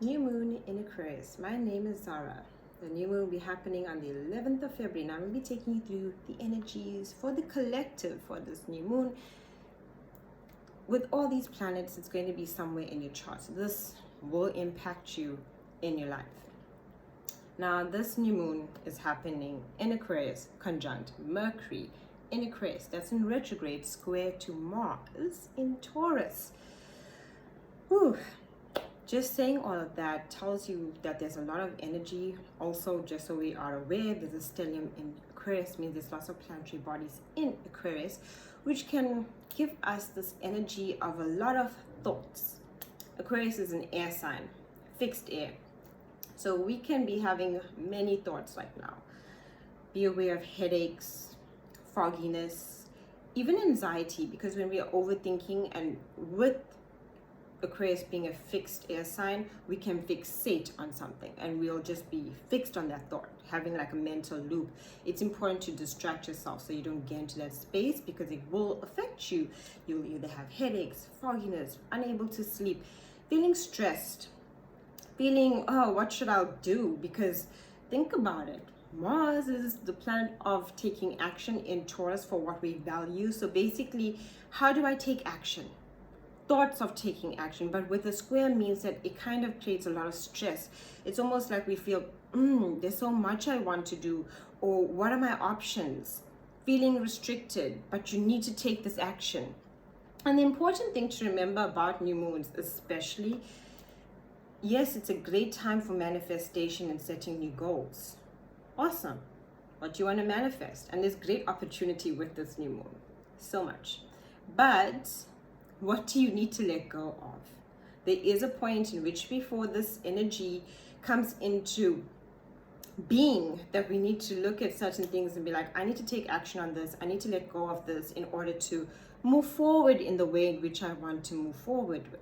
New moon in Aquarius. My name is Zara. The new moon will be happening on the 11th of February, and I'm going to be taking you through the energies for the collective for this new moon. With all these planets, it's going to be somewhere in your chart. So this will impact you in your life. Now, this new moon is happening in Aquarius, conjunct Mercury in Aquarius. That's in retrograde, square to Mars in Taurus. Whew. Just saying all of that tells you that there's a lot of energy. Also, just so we are aware, there's a stellium in Aquarius, means there's lots of planetary bodies in Aquarius, which can give us this energy of a lot of thoughts. Aquarius is an air sign, fixed air. So we can be having many thoughts right now. Be aware of headaches, fogginess, even anxiety, because when we are overthinking, and with Aquarius being a fixed air sign, we can fixate on something and we'll just be fixed on that thought, having like a mental loop. It's important to distract yourself so you don't get into that space, because it will affect you. You'll either have headaches, fogginess, unable to sleep, feeling stressed, feeling, oh, what should I do? Because think about it. Mars is the planet of taking action in Taurus for what we value. So basically, how do I take action? Thoughts of taking action, but with a square means that it kind of creates a lot of stress. It's almost like we feel, there's so much I want to do, or what are my options? Feeling restricted, but you need to take this action. And the important thing to remember about new moons, especially, yes, it's a great time for manifestation and setting new goals. Awesome. What do you want to manifest? And there's great opportunity with this new moon. So much. But what do you need to let go of? There is a point in which, before this energy comes into being, that we need to look at certain things and be like, I need to take action on this. I need to let go of this in order to move forward in the way in which I want to move forward with.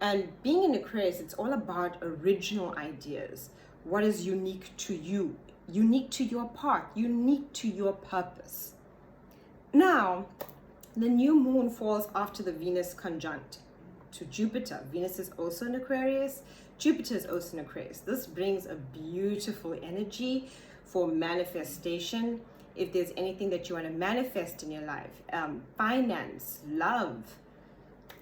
And being in Aquarius, it's all about original ideas. What is unique to you, unique to your path, unique to your purpose. Now, the new moon falls after the Venus conjunct to Jupiter. Venus is also in Aquarius. Jupiter is also in Aquarius. This brings a beautiful energy for manifestation. If there's anything that you want to manifest in your life, finance, love,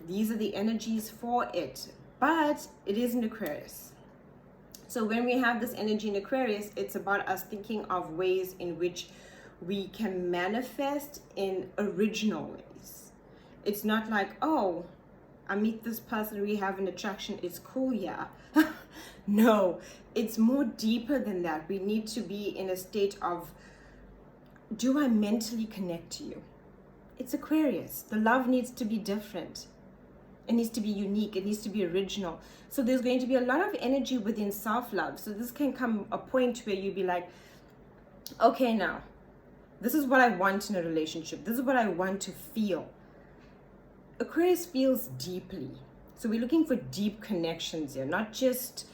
these are the energies for it. But it is in Aquarius. So when we have this energy in Aquarius, it's about us thinking of ways in which we can manifest in original ways. It's not like, oh, I meet this person, we have an attraction, it's cool, yeah. No, it's more deeper than that. We need to be in a state of, do I mentally connect to you? It's Aquarius. The love needs to be different. It needs to be unique. It needs to be original. So there's going to be a lot of energy within self-love. So this can come a point where you be like, okay, now, this is what I want in a relationship. This is what I want to feel. Aquarius feels deeply. So we're looking for deep connections here, not just,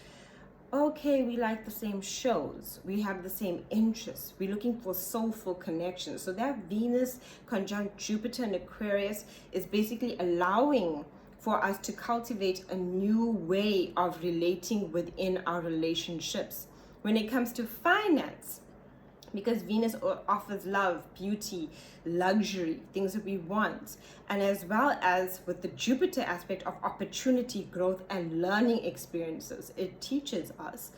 okay, we like the same shows, we have the same interests. We're looking for soulful connections. So that Venus conjunct Jupiter in Aquarius is basically allowing for us to cultivate a new way of relating within our relationships. When it comes to finance, because Venus offers love, beauty, luxury, things that we want. And as well as with the Jupiter aspect of opportunity, growth, and learning experiences, it teaches us.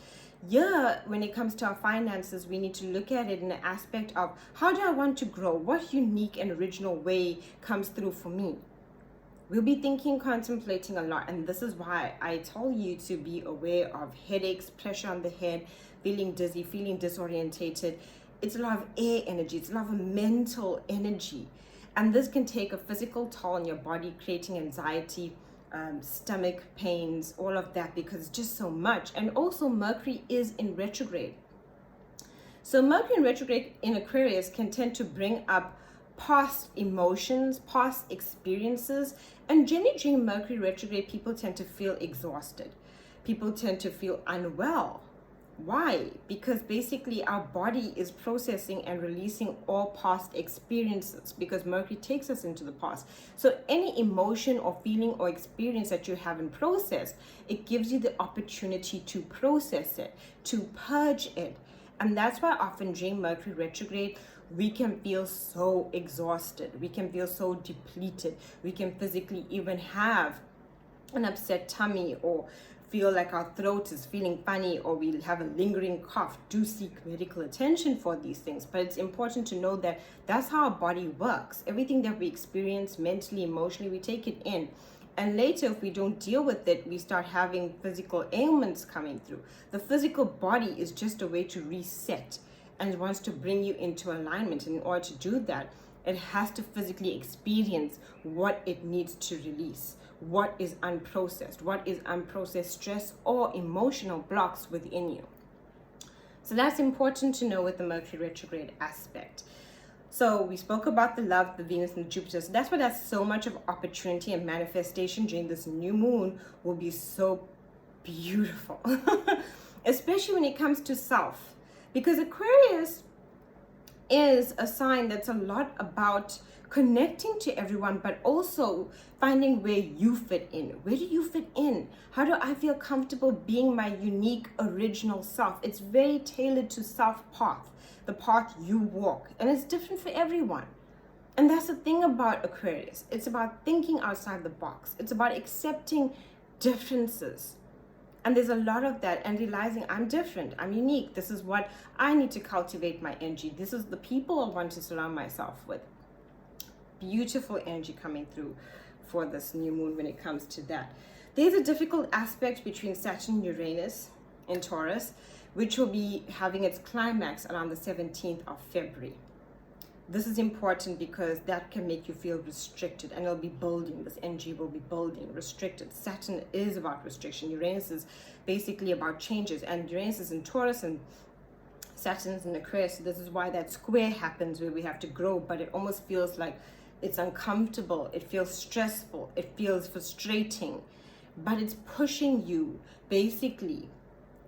Yeah, when it comes to our finances, we need to look at it in the aspect of, how do I want to grow? What unique and original way comes through for me? We'll be thinking, contemplating a lot. And this is why I tell you to be aware of headaches, pressure on the head, feeling dizzy, feeling disorientated. It's a lot of air energy. It's a lot of mental energy. And this can take a physical toll on your body, creating anxiety, stomach pains, all of that, because it's just so much. And also Mercury is in retrograde. So Mercury in retrograde in Aquarius can tend to bring up past emotions, past experiences. And generally during Mercury retrograde, people tend to feel exhausted. People tend to feel unwell. Why? Because basically our body is processing and releasing all past experiences, because Mercury takes us into the past. So any emotion or feeling or experience that you haven't processed, it gives you the opportunity to process it, to purge it. And that's why often during Mercury retrograde, we can feel so exhausted. We can feel so depleted. We can physically even have an upset tummy, or feel like our throat is feeling funny, or we have a lingering cough. Do seek medical attention for these things. But it's important to know that that's how our body works. Everything that we experience mentally, emotionally, we take it in. And later, if we don't deal with it, we start having physical ailments coming through. The physical body is just a way to reset, and it wants to bring you into alignment. And in order to do that, it has to physically experience what it needs to release. What is unprocessed stress or emotional blocks within you. So that's important to know with the Mercury retrograde aspect. So we spoke about the love, the Venus and the Jupiter. So that's why there's so much of opportunity and manifestation during this new moon will be so beautiful. Especially when it comes to self. Because Aquarius is a sign that's a lot about connecting to everyone, but also finding where you fit in. Where do you fit in? How do I feel comfortable being my unique original self? It's very tailored to self path, the path you walk, and it's different for everyone. And that's the thing about Aquarius. It's about thinking outside the box. It's about accepting differences. And there's a lot of that, and realizing I'm different, I'm unique. This is what I need to cultivate my energy. This is the people I want to surround myself with. Beautiful energy coming through for this new moon when it comes to that. There's a difficult aspect between Saturn and Uranus in Taurus, which will be having its climax around the 17th of February. This is important because that can make you feel restricted, and it'll be building. This energy will be building, restricted. Saturn is about restriction. Uranus is basically about changes, and Uranus is in Taurus and Saturn is in Aquarius. So this is why that square happens where we have to grow, but it almost feels like it's uncomfortable. It feels stressful. It feels frustrating, but it's pushing you basically,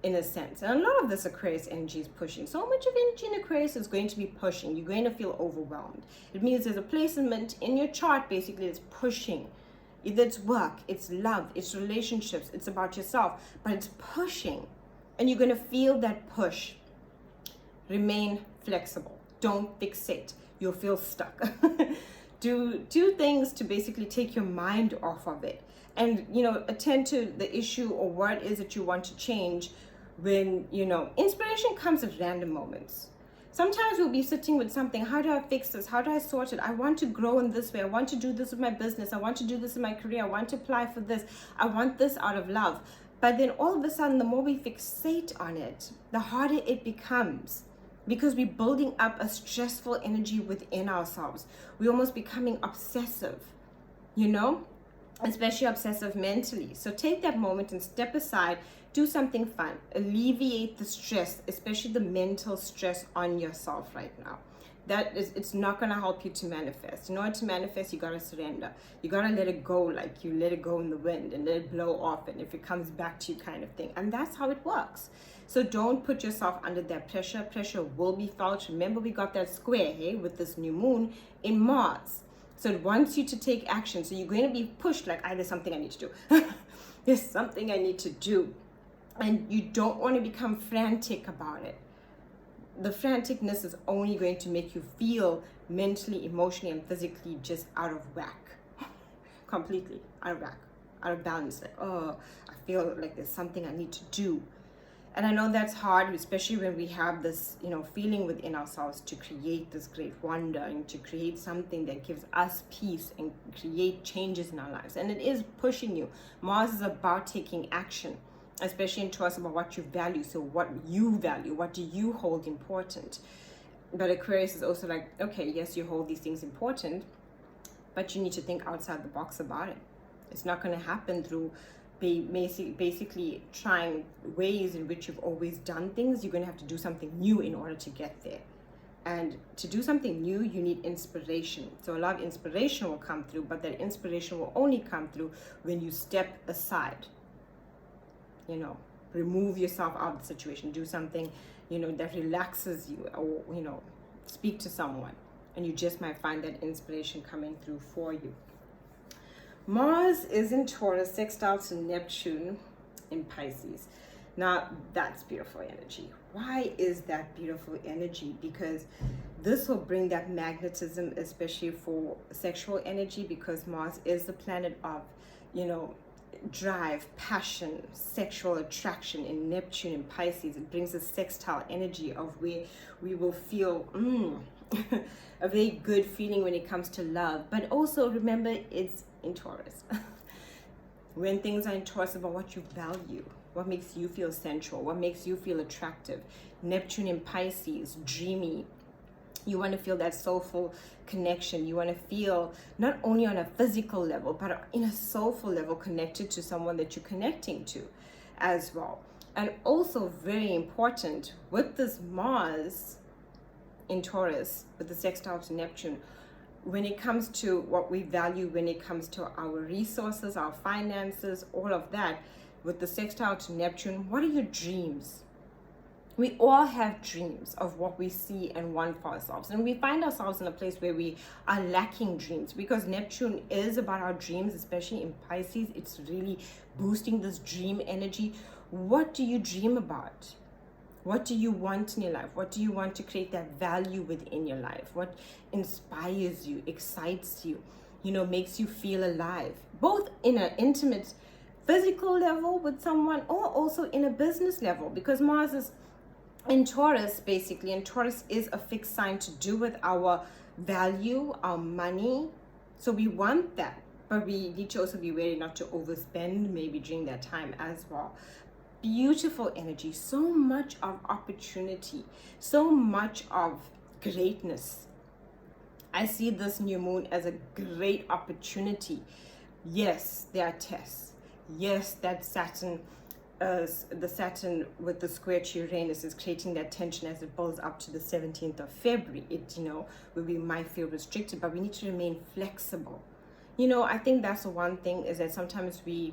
in a sense. And a lot of this Aquarius energy is pushing. So much of energy in Aquarius is going to be pushing. You're going to feel overwhelmed. It means there's a placement in your chart basically that's pushing. Either it's work, it's love, it's relationships, it's about yourself, but it's pushing. And you're going to feel that push. Remain flexible. Don't fixate. You'll feel stuck. Do things to basically take your mind off of it. And, attend to the issue or what it is that you want to change when, inspiration comes at random moments. Sometimes we'll be sitting with something. How do I fix this? How do I sort it? I want to grow in this way. I want to do this with my business. I want to do this in my career. I want to apply for this. I want this out of love. But then all of a sudden, the more we fixate on it, the harder it becomes. Because we're building up a stressful energy within ourselves. We're almost becoming obsessive, especially obsessive mentally. So take that moment and step aside, do something fun, alleviate the stress, especially the mental stress on yourself right now. It's not going to help you to manifest. In order to manifest, you got to surrender. You got to let it go, like you let it go in the wind and let it blow off, and if it comes back to you kind of thing. And that's how it works. So don't put yourself under that pressure. Pressure will be felt. Remember, we got that square, with this new moon in Mars. So it wants you to take action. So you're going to be pushed like, there's something I need to do. There's something I need to do. And you don't want to become frantic about it. The franticness is only going to make you feel mentally, emotionally, and physically just out of whack. Completely out of whack, out of balance. Like, I feel like there's something I need to do. And I know that's hard, especially when we have this, feeling within ourselves to create this great wonder and to create something that gives us peace and create changes in our lives. And it is pushing you. Mars is about taking action, especially in Taurus, about what you value. So what you value, what do you hold important? But Aquarius is also like, okay, yes, you hold these things important, but you need to think outside the box about it. It's not going to happen through basically trying ways in which you've always done things. You're going to have to do something new in order to get there. And to do something new, you need inspiration. So a lot of inspiration will come through, but that inspiration will only come through when you step aside. remove yourself out of the situation, do something, that relaxes you, or, speak to someone, and you just might find that inspiration coming through for you. Mars is in Taurus, sextile to Neptune in Pisces. Now, that's beautiful energy. Why is that beautiful energy? Because this will bring that magnetism, especially for sexual energy, because Mars is the planet of, drive, passion, sexual attraction. In Neptune in Pisces, it brings a sextile energy of where we will feel a very good feeling when it comes to love. But also remember, it's in Taurus. When things are in Taurus, about what you value, what makes you feel sensual, what makes you feel attractive. Neptune in Pisces, dreamy. You want to feel that soulful connection. You want to feel not only on a physical level, but in a soulful level, connected to someone that you're connecting to as well. And also very important, with this Mars in Taurus, with the sextile to Neptune, when it comes to what we value, when it comes to our resources, our finances, all of that, with the sextile to Neptune, what are your dreams? We all have dreams of what we see and want for ourselves. And we find ourselves in a place where we are lacking dreams, because Neptune is about our dreams, especially in Pisces. It's really boosting this dream energy. What do you dream about? What do you want in your life? What do you want to create that value within your life? What inspires you, excites you, makes you feel alive, both in an intimate physical level with someone, or also in a business level, because Mars is in Taurus, basically, and Taurus is a fixed sign to do with our value, our money. So we want that, but we need to also be wary not to overspend maybe during that time as well. Beautiful energy, so much of opportunity, so much of greatness. I see this new moon as a great opportunity. Yes, there are tests. Yes, that Saturn, the Saturn with the square to Uranus is creating that tension as it builds up to the 17th of February. It, where we might feel restricted, but we need to remain flexible. I think that's the one thing, is that sometimes we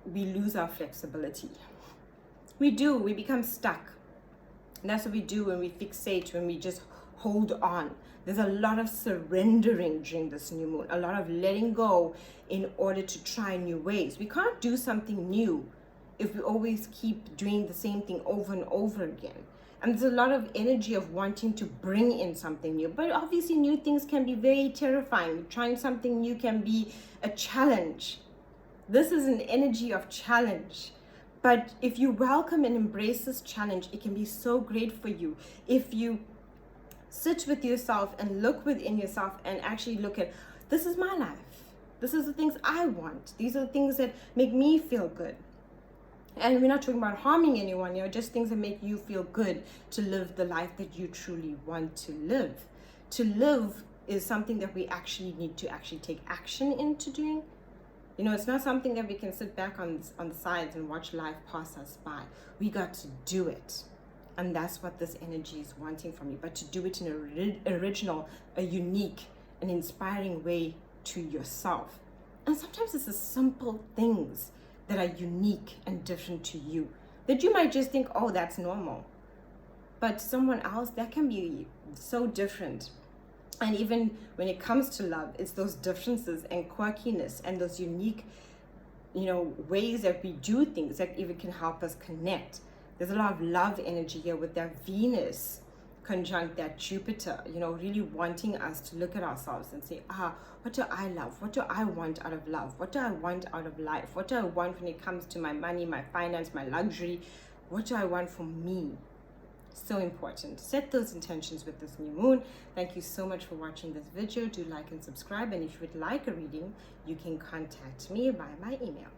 lose our flexibility. We become stuck. And that's what we do when we fixate, when we just hold on. There's a lot of surrendering during this new moon, a lot of letting go in order to try new ways. We can't do something new if we always keep doing the same thing over and over again. And there's a lot of energy of wanting to bring in something new. But obviously new things can be very terrifying. Trying something new can be a challenge. This is an energy of challenge. But if you welcome and embrace this challenge, it can be so great for you. If you sit with yourself and look within yourself and actually look at, this is my life. This is the things I want. These are the things that make me feel good. And we're not talking about harming anyone, just things that make you feel good to live the life that you truly want to live. To live is something that we actually need to actually take action into doing. It's not something that we can sit back on the sides and watch life pass us by. We got to do it. And that's what this energy is wanting from you. But to do it in an original, a unique, an inspiring way to yourself. And sometimes it's the simple things that are unique and different to you, that you might just think, oh, that's normal. But to someone else, that can be so different. And even when it comes to love, it's those differences and quirkiness and those unique, ways that we do things that even can help us connect. There's a lot of love energy here with that Venus conjunct that Jupiter, really wanting us to look at ourselves and say, what do I love? What do I want out of love? What do I want out of life? What do I want when it comes to my money, my finance, my luxury? What do I want for me? So important. Set those intentions with this new moon. Thank you so much for watching this video. Do like and subscribe. And if you would like a reading, you can contact me by my email.